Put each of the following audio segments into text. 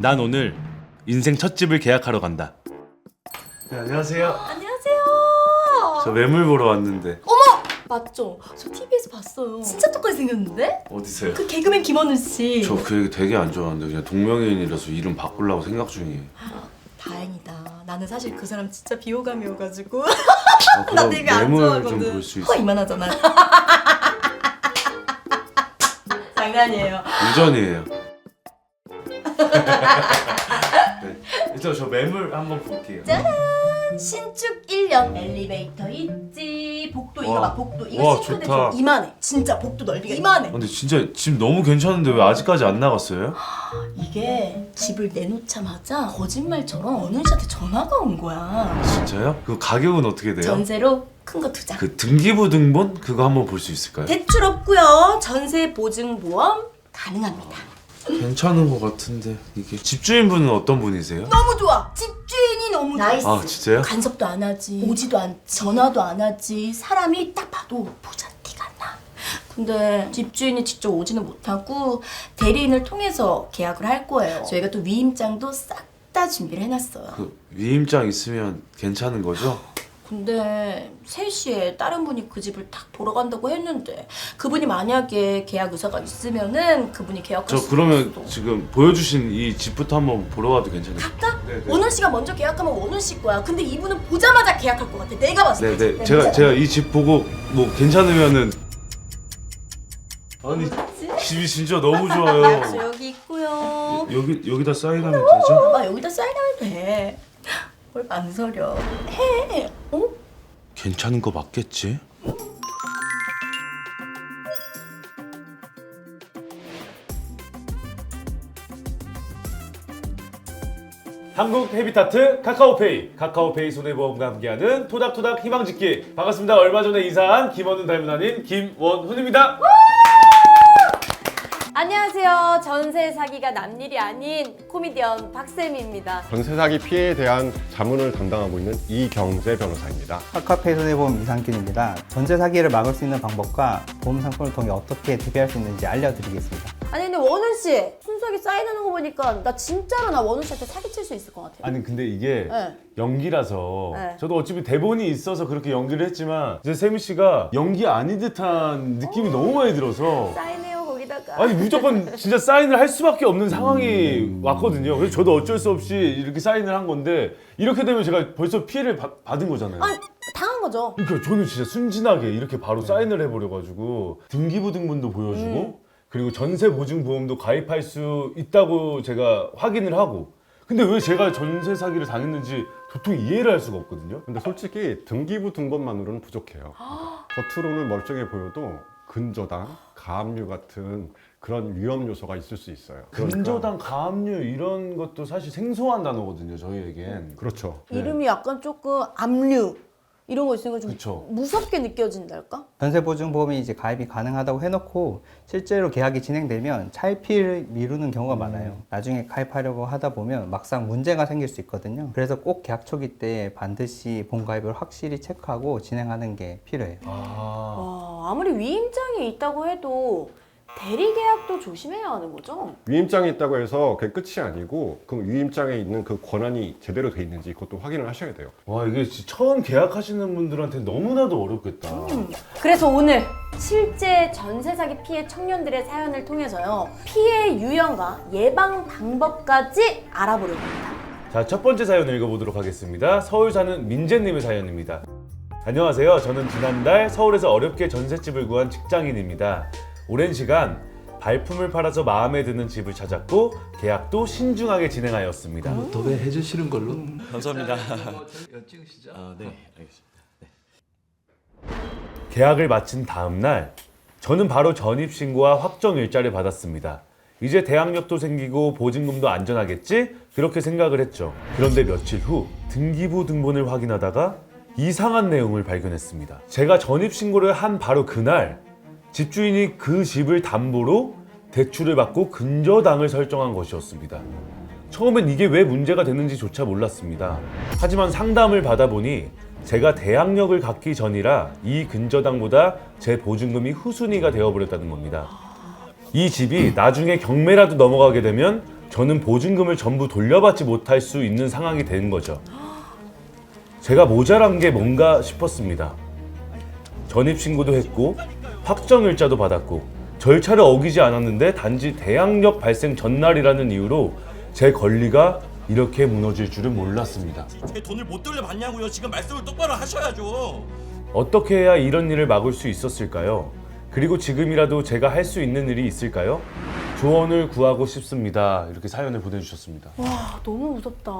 난 오늘 인생 첫 집을 계약하러 간다. 네, 안녕하세요. 안녕하세요. 저 매물 보러 왔는데. 어머! 맞죠? 저 TV에서 봤어요. 진짜 똑같이 생겼는데? 어디세요? 그 개그맨 김원우 씨. 저 그 얘기 되게 안 좋아하는데 그냥 동명이인이라서 이름 바꾸려고 생각 중이에요. 다행이다. 나는 사실 그 사람 진짜 비호감이어가지고 아, 나 그럼 되게 안 매물 좀 좋아하거든. 볼 수 코가 있어요? 이만하잖아. 장난이에요. 우전이에요. 네. 일단 저 매물 한번 볼게요. 짜란! 신축 1년 엘리베이터 있지. 복도 이거 와. 봐. 복도 이거 와, 싱크대 좋다. 좀 이만해. 진짜 복도 넓이가 이만해. 근데 진짜 집 너무 괜찮은데 왜 아직까지 안 나갔어요? 이게 집을 내놓자마자 거짓말처럼 어느 씨한테 전화가 온 거야. 진짜요? 그 가격은 어떻게 돼요? 전세로 큰 거 2장. 그 등기부 등본 그거 한번 볼 수 있을까요? 대출 없고요. 전세 보증 보험 가능합니다. 괜찮은 것 같은데 이게 집주인분은 어떤 분이세요? 너무 좋아. 집주인이 너무 나이스. 아 진짜요? 간섭도 안 하지. 오지도 않지. 전화도 안 하지. 사람이 딱 봐도 부자 티가 나. 근데 집주인이 직접 오지는 못하고 대리인을 통해서 계약을 할 거예요. 저희가 또 위임장도 싹 다 준비를 해놨어요. 그 위임장 있으면 괜찮은 거죠? 근데 3시에 다른 분이 그 집을 딱 보러 간다고 했는데 그분이 만약에 계약 의사가 있으면은 그분이 계약할 저 수 그러면 있어. 지금 보여주신 이 집부터 한번 보러 가도 괜찮아요? 갈까? 네네. 원훈 씨가 먼저 계약하면 원훈 씨 거야. 근데 이분은 보자마자 계약할 것 같아. 내가 봤을 때. 네네 제가 이 집 보고 뭐 괜찮으면은 아니 집이 진짜 너무 좋아요. 여기 있고요. 여기다 사인하면 되죠? 아 여기다 사인하면 돼. 뭘 망설여. 해. 어? 괜찮은 거 맞겠지? 한국 헤비타트 카카오페이, 카카오페이 손해보험과 함께하는 토닥토닥 희망짓기. 반갑습니다. 얼마 전에 이사한 김원훈 닮은 아닌 김원훈입니다. 안녕하세요. 전세 사기가 남일이 아닌 코미디언 박쌤입니다. 전세 사기 피해에 대한 자문을 담당하고 있는 이경재 변호사입니다. 카카오페이 손해보험 이상균입니다. 전세 사기를 막을 수 있는 방법과 보험 상품을 통해 어떻게 대비할 수 있는지 알려드리겠습니다. 아니 근데 원훈 씨 순삭이 사인하는 거 보니까 나 진짜로 나 원훈 씨한테 사기칠 수 있을 것 같아요. 아니 근데 이게 네. 연기라서 네. 저도 어차피 대본이 있어서 그렇게 연기를 했지만 이제 세미 씨가 연기 아닌 듯한 느낌이 너무 많이 들어서 사인해요 거기다가. 아니 무조건 진짜 사인을 할 수밖에 없는 상황이 왔거든요. 그래서 저도 어쩔 수 없이 이렇게 사인을 한 건데 이렇게 되면 제가 벌써 피해를 받은 거잖아요. 아니 당한 거죠. 그러니까 저는 진짜 순진하게 이렇게 바로 사인을 해버려가지고 등기부 등본도 보여주고 그리고 전세 보증 보험도 가입할 수 있다고 제가 확인을 하고 근데 왜 제가 전세 사기를 당했는지 도통 이해를 할 수가 없거든요. 근데 솔직히 등기부 등본만으로는 부족해요. 겉으로는 멀쩡해 보여도 근저당, 가압류 같은 그런 위험 요소가 있을 수 있어요. 그러니까 근저당, 가압류 이런 것도 사실 생소한 단어거든요, 저희에겐. 그렇죠. 네. 이름이 약간 조금 압류 이런 거 있으니까 좀 그쵸. 무섭게 느껴진달까? 전세보증보험이 이제 가입이 가능하다고 해놓고 실제로 계약이 진행되면 차일피일 미루는 경우가 많아요. 나중에 가입하려고 하다 보면 막상 문제가 생길 수 있거든요. 그래서 꼭 계약 초기 때 반드시 보험 가입을 확실히 체크하고 진행하는 게 필요해요. 아무리 위임장이 있다고 해도 대리 계약도 조심해야 하는 거죠? 위임장이 있다고 해서 그게 끝이 아니고 그 위임장에 있는 그 권한이 제대로 돼 있는지 그것도 확인을 하셔야 돼요. 와, 이게 진짜 처음 계약하시는 분들한테 너무나도 어렵겠다. 그래서 오늘 실제 전세 사기 피해 청년들의 사연을 통해서요 피해 유형과 예방 방법까지 알아보려고 합니다. 자, 첫 번째 사연을 읽어보도록 하겠습니다. 서울 사는 민재님의 사연입니다. 안녕하세요. 저는 지난달 서울에서 어렵게 전셋집을 구한 직장인입니다. 오랜 시간 발품을 팔아서 마음에 드는 집을 찾았고 계약도 신중하게 진행하였습니다. 도배해 주시는 걸로. 감사합니다. 찍으시죠? 네, 알겠습니다. 계약을 마친 다음 날 저는 바로 전입신고와 확정 일자를 받았습니다. 이제 대항력도 생기고 보증금도 안전하겠지? 그렇게 생각을 했죠. 그런데 며칠 후 등기부 등본을 확인하다가 이상한 내용을 발견했습니다. 제가 전입신고를 한 바로 그날 집주인이 그 집을 담보로 대출을 받고 근저당을 설정한 것이었습니다. 처음엔 이게 왜 문제가 되는지조차 몰랐습니다. 하지만 상담을 받아보니 제가 대항력을 갖기 전이라 이 근저당보다 제 보증금이 후순위가 되어버렸다는 겁니다. 이 집이 나중에 경매라도 넘어가게 되면 저는 보증금을 전부 돌려받지 못할 수 있는 상황이 된 거죠. 제가 모자란 게 뭔가 싶었습니다. 전입신고도 했고 확정일자도 받았고 절차를 어기지 않았는데 단지 대항력 발생 전날이라는 이유로 제 권리가 이렇게 무너질 줄은 몰랐습니다. 제 돈을 못 돌려받냐고요. 지금 말씀을 똑바로 하셔야죠. 어떻게 해야 이런 일을 막을 수 있었을까요? 그리고 지금이라도 제가 할 수 있는 일이 있을까요? 조언을 구하고 싶습니다. 이렇게 사연을 보내주셨습니다. 와, 너무 무섭다.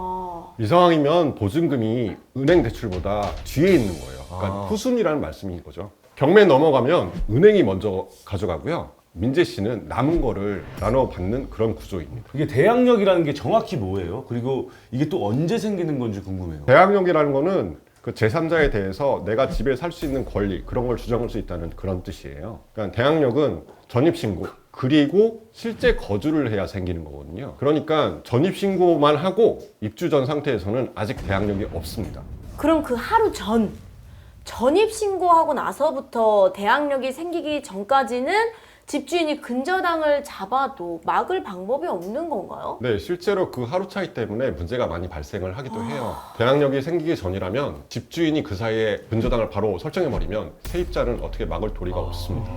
이 상황이면 보증금이 은행 대출보다 뒤에 있는 거예요. 그러니까 아. 후순위라는 말씀인 거죠. 경매 넘어가면 은행이 먼저 가져가고요. 민재 씨는 남은 거를 나눠 받는 그런 구조입니다. 이게 대항력이라는 게 정확히 뭐예요? 그리고 이게 또 언제 생기는 건지 궁금해요. 대항력이라는 거는 그 제3자에 대해서 내가 집에 살 수 있는 권리 그런 걸 주장할 수 있다는 그런 뜻이에요. 그러니까 대항력은 전입신고 그리고 실제 거주를 해야 생기는 거거든요. 그러니까 전입신고만 하고 입주 전 상태에서는 아직 대항력이 없습니다. 그럼 그 하루 전 전입신고하고 나서부터 대항력이 생기기 전까지는 집주인이 근저당을 잡아도 막을 방법이 없는 건가요? 네, 실제로 그 하루 차이 때문에 문제가 많이 발생을 하기도 해요. 대항력이 생기기 전이라면 집주인이 그 사이에 근저당을 바로 설정해버리면 세입자는 어떻게 막을 도리가 없습니다.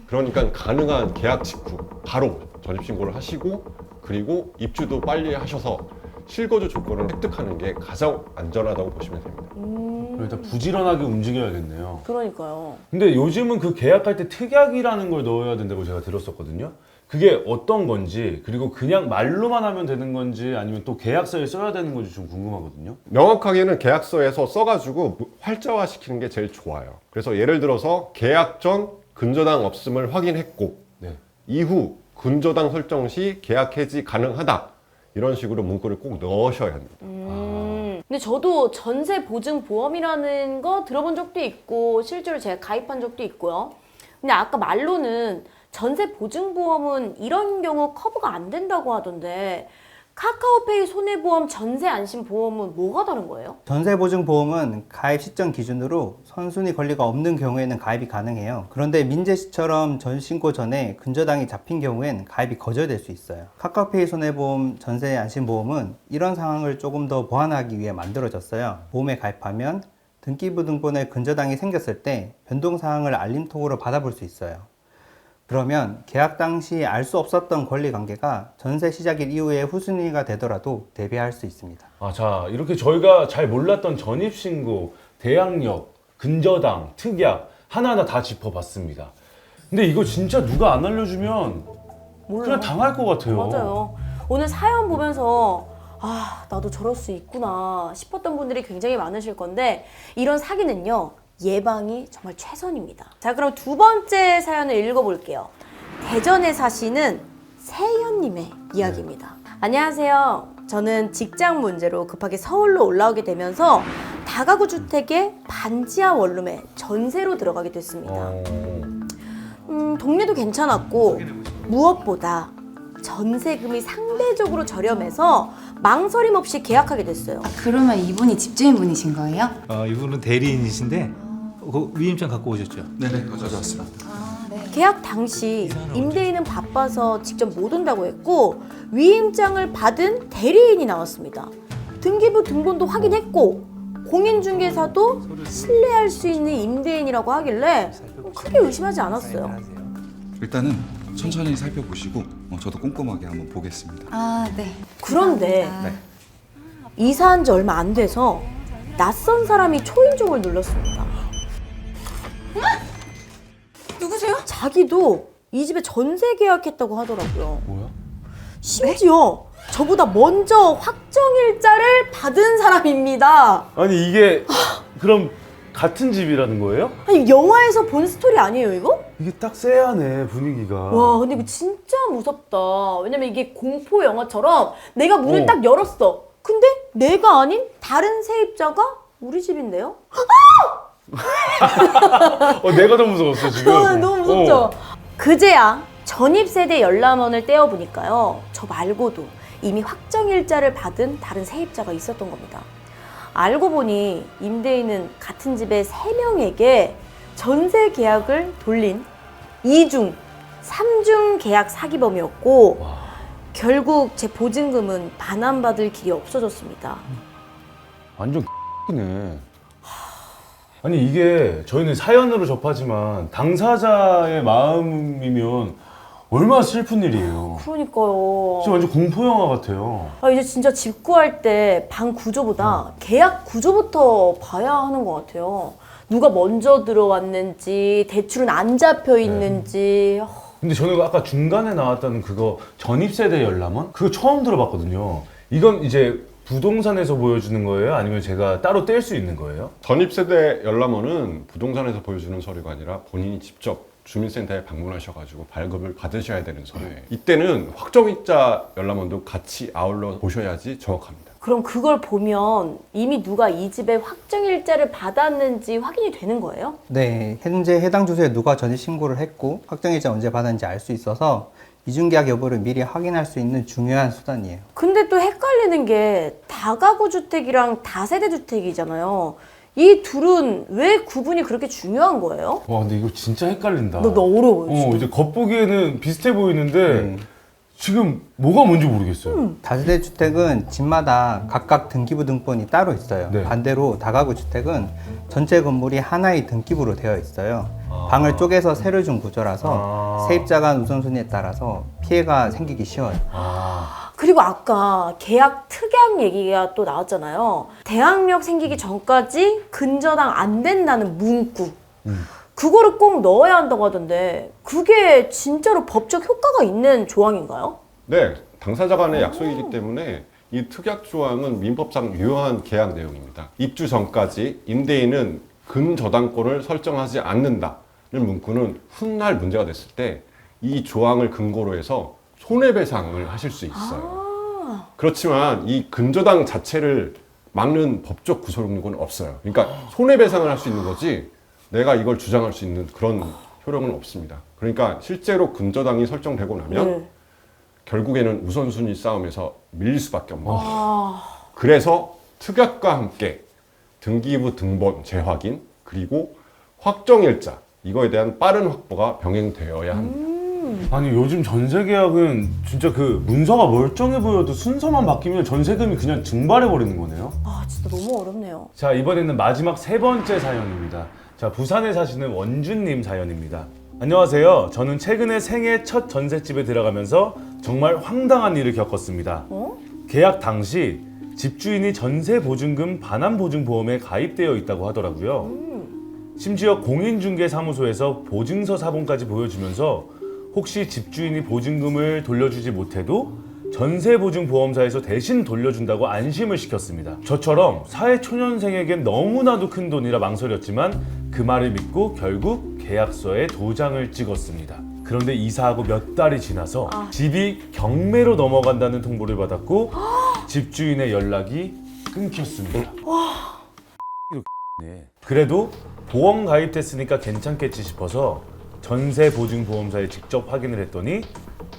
그러니까 가능한 계약 직후 바로 전입신고를 하시고 그리고 입주도 빨리 하셔서 실거주 조건을 획득하는 게 가장 안전하다고 보시면 됩니다. 일단 부지런하게 움직여야겠네요. 그러니까요. 근데 요즘은 그 계약할 때 특약이라는 걸 넣어야 된다고 제가 들었었거든요. 그게 어떤 건지, 그리고 그냥 말로만 하면 되는 건지 아니면 또 계약서에 써야 되는 건지 좀 궁금하거든요. 명확하게는 계약서에서 써가지고 활자화시키는 게 제일 좋아요. 그래서 예를 들어서 계약 전 근저당 없음을 확인했고 네. 이후 근저당 설정 시 계약 해지 가능하다. 이런 식으로 문구를 꼭 넣으셔야 합니다. 근데 저도 전세 보증 보험이라는 거 들어본 적도 있고 실제로 제가 가입한 적도 있고요. 근데 아까 말로는 전세 보증 보험은 이런 경우 커버가 안 된다고 하던데 카카오페이 손해보험 전세 안심 보험은 뭐가 다른 거예요? 전세보증보험은 가입 시점 기준으로 선순위 권리가 없는 경우에는 가입이 가능해요. 그런데 민재 씨처럼 전신고 전에 근저당이 잡힌 경우엔 가입이 거절될 수 있어요. 카카오페이 손해보험 전세 안심보험은 이런 상황을 조금 더 보완하기 위해 만들어졌어요. 보험에 가입하면 등기부 등본에 근저당이 생겼을 때 변동사항을 알림통으로 받아볼 수 있어요. 그러면 계약 당시 알 수 없었던 권리관계가 전세 시작일 이후에 후순위가 되더라도 대비할 수 있습니다. 자, 이렇게 저희가 잘 몰랐던 전입신고, 대항력, 근저당, 특약 하나하나 다 짚어봤습니다. 근데 이거 진짜 누가 안 알려주면 그냥 당할 것 같아요. 맞아요. 오늘 사연 보면서 아, 나도 저럴 수 있구나 싶었던 분들이 굉장히 많으실 건데 이런 사기는요. 예방이 정말 최선입니다. 자, 그럼 두 번째 사연을 읽어볼게요. 대전에 사시는 세연님의 이야기입니다. 안녕하세요. 저는 직장 문제로 급하게 서울로 올라오게 되면서 다가구 주택의 반지하 원룸에 전세로 들어가게 됐습니다. 동네도 괜찮았고 무엇보다 전세금이 상대적으로 저렴해서 망설임 없이 계약하게 됐어요. 그러면 이분이 집주인분이신 거예요? 이분은 대리인이신데 그 위임장 갖고 오셨죠? 네네, 가져왔습니다. 계약 당시 임대인은 바빠서 직접 못 온다고 했고 위임장을 받은 대리인이 나왔습니다. 등기부 등본도 확인했고 공인중개사도 신뢰할 수 있는 임대인이라고 하길래 크게 의심하지 않았어요. 일단은 천천히 살펴보시고 저도 꼼꼼하게 한번 보겠습니다. 아, 네. 그런데 이사한 지 얼마 안 돼서 낯선 사람이 초인종을 눌렀습니다. 누구세요? 자기도 이 집에 전세 계약했다고 하더라고요. 뭐야? 심지어 저보다 먼저 확정일자를 받은 사람입니다. 아니 이게 그럼 같은 집이라는 거예요? 아니 영화에서 본 스토리 아니에요 이거? 이게 딱 쎄하네 분위기가. 와 근데 이거 진짜 무섭다. 왜냐면 이게 공포 영화처럼 내가 문을 딱 열었어. 근데 내가 아닌 다른 세입자가 우리 집인데요? 내가 더 무서웠어 지금. 너무 무섭죠? 그제야 전입세대 열람원을 떼어보니까요. 저 말고도 이미 확정일자를 받은 다른 세입자가 있었던 겁니다. 알고 보니 임대인은 같은 집의 3명에게 전세 계약을 돌린 2중, 3중 계약 사기범이었고 결국 제 보증금은 반환받을 길이 없어졌습니다. 완전 X네. 아니 이게 저희는 사연으로 접하지만 당사자의 마음이면 얼마나 슬픈 일이에요. 그러니까요. 진짜 완전 공포 영화 같아요. 이제 진짜 집 구할 때 방 구조보다 계약 구조부터 봐야 하는 것 같아요. 누가 먼저 들어왔는지, 대출은 안 잡혀 있는지. 근데 저는 아까 중간에 나왔다는 그거 전입세대 열람원? 그거 처음 들어봤거든요. 이건 이제 부동산에서 보여주는 거예요? 아니면 제가 따로 뗄 수 있는 거예요? 전입세대 열람원은 부동산에서 보여주는 서류가 아니라 본인이 직접 주민센터에 방문하셔가지고 발급을 받으셔야 되는 서류예요. 이때는 확정일자 열람원도 같이 아울러 보셔야지 정확합니다. 그럼 그걸 보면 이미 누가 이 집에 확정일자를 받았는지 확인이 되는 거예요? 네, 현재 해당 주소에 누가 전입 신고를 했고 확정일자 언제 받았는지 알 수 있어서 이중계약 여부를 미리 확인할 수 있는 중요한 수단이에요. 근데 또 헷갈리는 게 다가구 주택이랑 다세대 주택이잖아요. 이 둘은 왜 구분이 그렇게 중요한 거예요? 와 근데 이거 진짜 헷갈린다. 나 어려워요, 진짜. 이제 겉보기에는 비슷해 보이는데 지금 뭐가 뭔지 모르겠어요. 다세대 주택은 집마다 각각 등기부 등본이 따로 있어요. 네. 반대로 다가구 주택은 전체 건물이 하나의 등기부로 되어 있어요. 방을 쪼개서 세를 준 구조라서 세입자 간 우선순위에 따라서 피해가 생기기 쉬워요. 그리고 아까 계약 특약 얘기가 또 나왔잖아요. 대항력 생기기 전까지 근저당 안 된다는 문구. 그거를 꼭 넣어야 한다고 하던데 그게 진짜로 법적 효과가 있는 조항인가요? 네, 당사자 간의 약속이기 때문에 이 특약 조항은 민법상 유효한 계약 내용입니다. 입주 전까지 임대인은 근저당권을 설정하지 않는다는 문구는 훗날 문제가 됐을 때 이 조항을 근거로 해서 손해배상을 하실 수 있어요. 그렇지만 이 근저당 자체를 막는 법적 구속력은 없어요. 그러니까 손해배상을 할 수 있는 거지 내가 이걸 주장할 수 있는 그런 효력은 없습니다. 그러니까 실제로 근저당이 설정되고 나면 결국에는 우선순위 싸움에서 밀릴 수밖에 없는 거죠. 그래서 특약과 함께 등기부 등본 재확인 그리고 확정일자 이거에 대한 빠른 확보가 병행되어야 합니다. 아니 요즘 전세 계약은 진짜 그 문서가 멀쩡해 보여도 순서만 바뀌면 전세금이 그냥 증발해 버리는 거네요. 진짜 너무 어렵네요. 자 이번에는 마지막 세 번째 사연입니다. 자 부산에 사시는 원준님 사연입니다. 안녕하세요. 저는 최근에 생애 첫 전셋집에 들어가면서 정말 황당한 일을 겪었습니다. 계약 당시 집주인이 전세보증금 반환보증보험에 가입되어 있다고 하더라고요. 심지어 공인중개사무소에서 보증서 사본까지 보여주면서 혹시 집주인이 보증금을 돌려주지 못해도 전세보증보험사에서 대신 돌려준다고 안심을 시켰습니다. 저처럼 사회초년생에겐 너무나도 큰 돈이라 망설였지만 그 말을 믿고 결국 계약서에 도장을 찍었습니다. 그런데 이사하고 몇 달이 지나서 집이 경매로 넘어간다는 통보를 받았고 집주인의 연락이 끊겼습니다. 그래도 보험 가입됐으니까 괜찮겠지 싶어서 전세보증보험사에 직접 확인을 했더니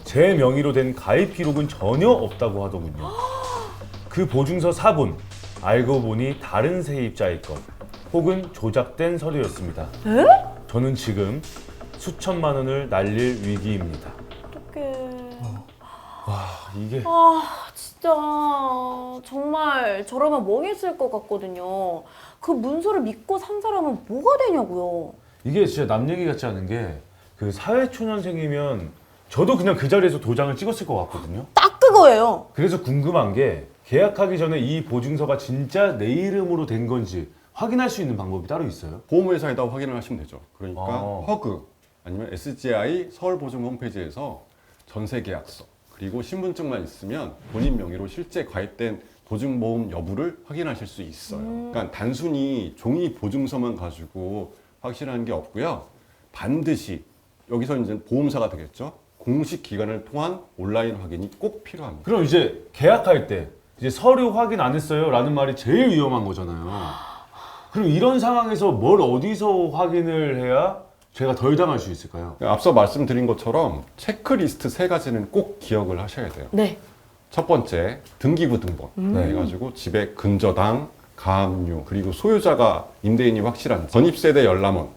제 명의로 된 가입 기록은 전혀 없다고 하더군요. 그 보증서 사본, 알고 보니 다른 세입자의 것 혹은 조작된 서류였습니다. 저는 지금 수천만 원을 날릴 위기입니다. 어떡해. 이게 진짜 정말 저러면 멍했을 것 같거든요. 그 문서를 믿고 산 사람은 뭐가 되냐고요. 이게 진짜 남 얘기 같지 않은 게 그 사회초년생이면 저도 그냥 그 자리에서 도장을 찍었을 것 같거든요. 딱 그거예요. 그래서 궁금한 게 계약하기 전에 이 보증서가 진짜 내 이름으로 된 건지 확인할 수 있는 방법이 따로 있어요? 보험회사에다 확인을 하시면 되죠. 그러니까 아. 허그 아니면 SGI 서울보증 홈페이지에서 전세계약서 그리고 신분증만 있으면 본인 명의로 실제 가입된 보증보험 여부를 확인하실 수 있어요. 그러니까 단순히 종이 보증서만 가지고 확실한 게 없고요. 반드시 여기서 이제 보험사가 되겠죠. 공식 기관을 통한 온라인 확인이 꼭 필요합니다. 그럼 이제 계약할 때 이제 서류 확인 안 했어요 라는 말이 제일 위험한 거잖아요. 그럼 이런 상황에서 뭘 어디서 확인을 해야 제가 덜 당할 수 있을까요? 앞서 말씀드린 것처럼 체크리스트 3가지는 꼭 기억을 하셔야 돼요. 네. 첫 번째, 등기부 등본. 해가지고 집의 근저당, 가압류, 그리고 소유자가 임대인이 확실한 전입세대 열람원,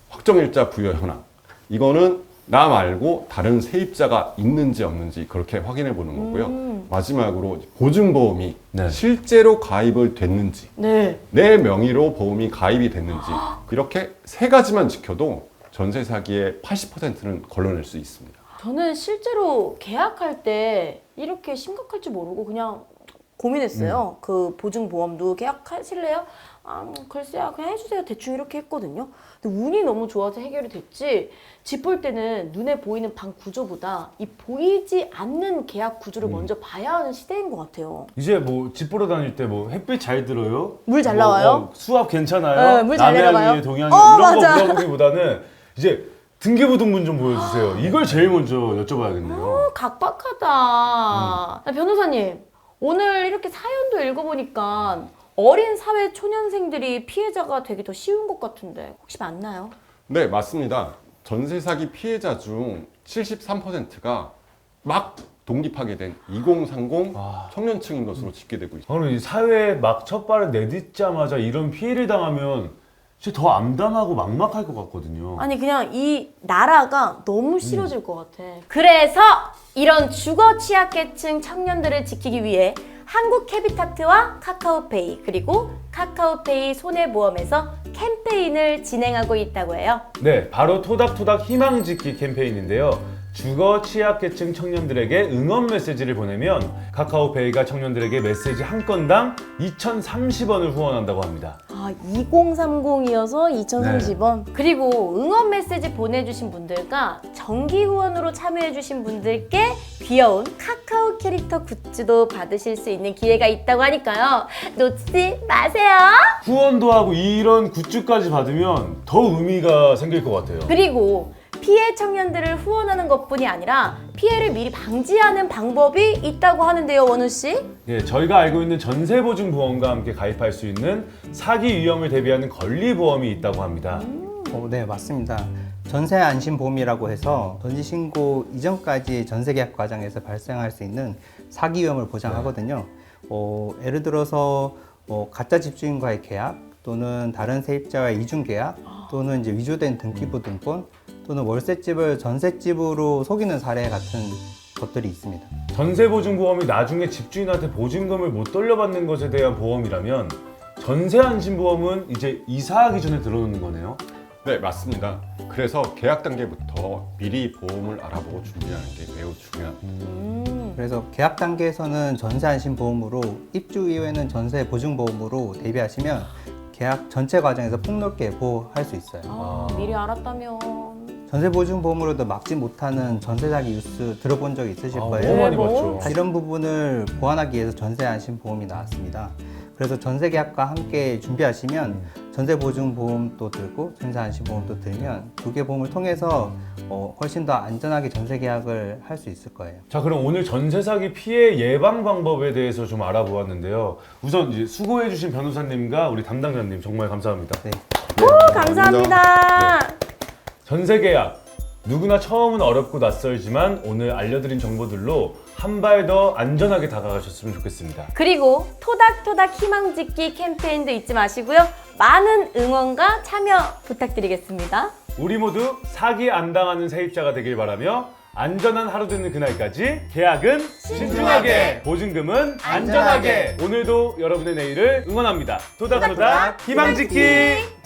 확정일자 부여 현황. 이거는 나 말고 다른 세입자가 있는지 없는지 그렇게 확인해 보는 거고요. 마지막으로 보증보험이 네. 실제로 가입을 됐는지, 네. 내 명의로 보험이 가입이 됐는지 이렇게 세 가지만 지켜도 전세 사기의 80%는 걸러낼 수 있습니다. 저는 실제로 계약할 때 이렇게 심각할 줄 모르고 그냥 고민했어요. 그 보증보험도 계약하실래요? 아, 글쎄요. 그냥 해주세요. 대충 이렇게 했거든요. 근데 운이 너무 좋아서 해결이 됐지. 집 볼 때는 눈에 보이는 방 구조보다 이 보이지 않는 계약 구조를 먼저 봐야 하는 시대인 것 같아요. 이제 뭐 집 보러 다닐 때 뭐 햇빛 잘 들어요? 물 잘 나와요? 수압 괜찮아요? 네, 물잘 내려가요? 남해안이에요, 동해안이에요? 이런 맞아. 거 물어보기보다는 이제 등기부등본 좀 보여주세요. 이걸 제일 먼저 여쭤봐야겠네요. 각박하다. 변호사님, 오늘 이렇게 사연도 읽어보니까 어린 사회 초년생들이 피해자가 되기 더 쉬운 것 같은데 혹시 맞나요? 네, 맞습니다. 전세 사기 피해자 중 73%가 막 독립하게 된 2030 청년층인 것으로 집계되고 있습니다. 그럼 이 사회에 막 첫 발을 내딛자마자 이런 피해를 당하면 진짜 더 암담하고 막막할 것 같거든요. 아니 그냥 이 나라가 너무 싫어질 것 같아. 그래서 이런 주거 취약계층 청년들을 지키기 위해 한국캐비타트와 카카오페이 그리고 카카오페이 손해보험에서 캠페인을 진행하고 있다고 해요. 네, 바로 토닥토닥 희망짓기 캠페인인데요. 주거 취약계층 청년들에게 응원 메시지를 보내면 카카오페이가 청년들에게 메시지 한 건당 2,030원을 후원한다고 합니다. 아, 2030이어서 2030원. 그리고 응원 메시지 보내주신 분들과 정기 후원으로 참여해주신 분들께 귀여운 카카오 캐릭터 굿즈도 받으실 수 있는 기회가 있다고 하니까요. 놓치지 마세요. 후원도 하고 이런 굿즈까지 받으면 더 의미가 생길 것 같아요. 그리고 피해 청년들을 후원하는 것뿐이 아니라 피해를 미리 방지하는 방법이 있다고 하는데요, 원우 씨? 예, 저희가 알고 있는 전세보증보험과 함께 가입할 수 있는 사기 위험을 대비하는 권리보험이 있다고 합니다. 네, 맞습니다. 전세 안심보험이라고 해서 전지 신고 이전까지 전세 계약 과정에서 발생할 수 있는 사기 위험을 보장하거든요. 예를 들어서 가짜 집주인과의 계약 또는 다른 세입자와의 이중 계약 또는 이제 위조된 등기부등본 또는 월세집을 전셋집으로 속이는 사례 같은 것들이 있습니다. 전세보증보험이 나중에 집주인한테 보증금을 못 돌려받는 것에 대한 보험이라면 전세안심보험은 이제 이사하기 전에 들어놓는 거네요. 네, 맞습니다. 그래서 계약 단계부터 미리 보험을 알아보고 준비하는 게 매우 중요합니다. 그래서 계약 단계에서는 전세 안심보험으로 입주 이후에는 전세 보증보험으로 대비하시면 계약 전체 과정에서 폭넓게 보호할 수 있어요. 미리 알았다면. 전세보증보험으로도 막지 못하는 전세사기 뉴스 들어본 적 있으실 거예요. 너무 많이 뭐? 봤죠. 이런 부분을 보완하기 위해서 전세안심보험이 나왔습니다. 그래서 전세계약과 함께 준비하시면 전세보증보험도 들고 전세안심보험도 들면 두 개 보험을 통해서 훨씬 더 안전하게 전세계약을 할 수 있을 거예요. 자, 그럼 오늘 전세사기 피해 예방 방법에 대해서 좀 알아보았는데요. 우선 이제 수고해주신 변호사님과 우리 담당자님 정말 감사합니다. 네. 감사합니다. 전세계약 누구나 처음은 어렵고 낯설지만 오늘 알려드린 정보들로 한 발 더 안전하게 다가가셨으면 좋겠습니다. 그리고 토닥토닥 희망짓기 캠페인도 잊지 마시고요. 많은 응원과 참여 부탁드리겠습니다. 우리 모두 사기 안 당하는 세입자가 되길 바라며 안전한 하루 되는 그날까지 계약은 신중하게, 보증금은 안전하게. 오늘도 여러분의 내일을 응원합니다. 토닥토닥 희망짓기.